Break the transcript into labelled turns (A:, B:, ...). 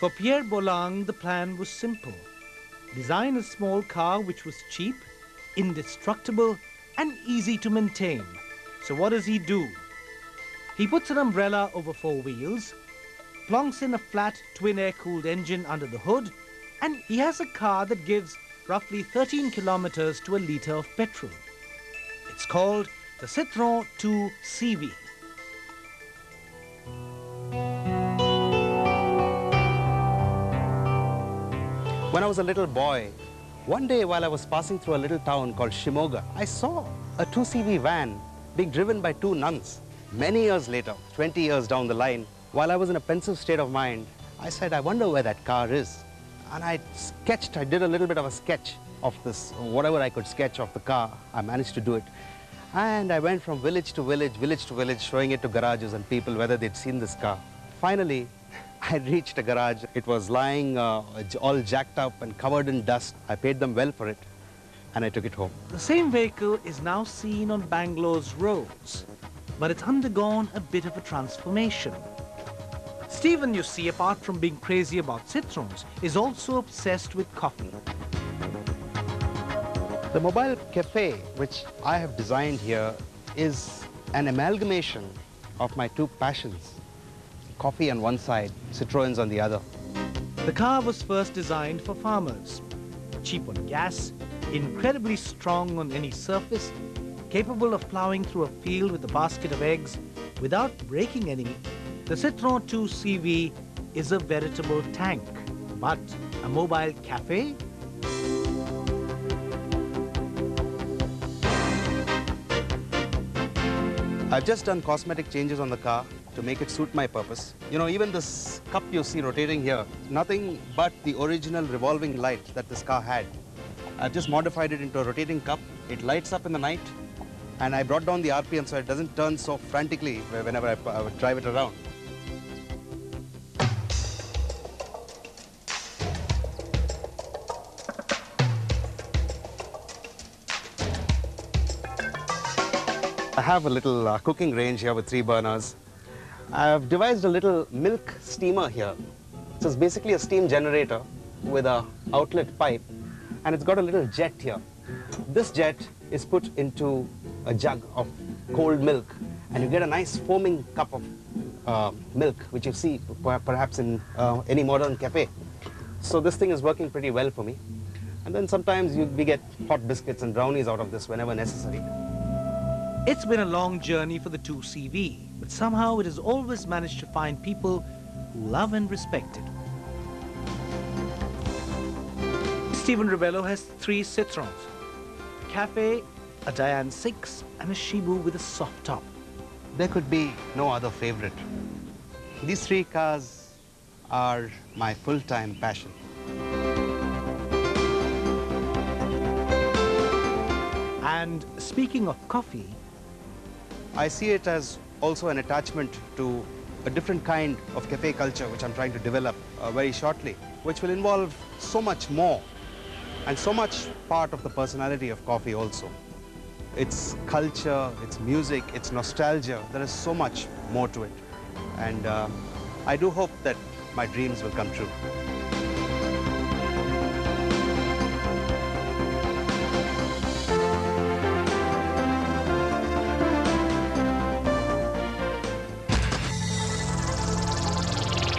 A: For Pierre Bolang, the plan was simple. Design a small car which was cheap, indestructible, and easy to maintain. So what does he do? He puts an umbrella over four wheels, plonks in a flat twin air-cooled engine under the hood, and he has a car that gives roughly 13 kilometers to a litre of petrol. It's called the Citroen 2 CV.
B: When I was a little boy, one day while I was passing through a little town called Shimoga, I saw a 2CV van being driven by two nuns. Many years later, 20 years down the line, while I was in a pensive state of mind, I said, I wonder where that car is. And I did a little bit of a sketch of this, whatever I could sketch of the car. I managed to do it. And I went from village to village, showing it to garages and people whether they'd seen this car. Finally, I reached a garage. It was lying all jacked up and covered in dust. I paid them well for it, and I took it home.
A: The same vehicle is now seen on Bangalore's roads, but it's undergone a bit of a transformation. Stephen, you see, apart from being crazy about Citroens, is also obsessed with coffee.
B: The mobile cafe, which I have designed here, is an amalgamation of my two passions. Coffee on one side, Citroens on the other.
A: The car was first designed for farmers. Cheap on gas, incredibly strong on any surface, capable of plowing through a field with a basket of eggs without breaking any, the Citroen 2 CV is a veritable tank. But a mobile cafe?
B: I've just done cosmetic changes on the car to make it suit my purpose. You know, even this cup you see rotating here, nothing but the original revolving light that this car had. I've just modified it into a rotating cup. It lights up in the night, and I brought down the RPM so it doesn't turn so frantically whenever I would drive it around. I have a little cooking range here with 3 burners. I've devised a little milk steamer here. So it's basically a steam generator with an outlet pipe, and it's got a little jet here. This jet is put into a jug of cold milk, and you get a nice foaming cup of milk, which you see perhaps in any modern cafe. So this thing is working pretty well for me. And then sometimes we get hot biscuits and brownies out of this whenever necessary.
A: It's been a long journey for the 2 CV, but somehow it has always managed to find people who love and respect it. Stephen Rebello has 3 Citroens: a Cafe, a Diane 6, and a Shibu with a soft top.
B: There could be no other favorite. These 3 cars are my full-time passion.
A: And speaking of coffee,
B: I see it as also an attachment to a different kind of cafe culture which I'm trying to develop very shortly, which will involve so much more and so much part of the personality of coffee also. It's culture, it's music, it's nostalgia. There is so much more to it. And I do hope that my dreams will come true.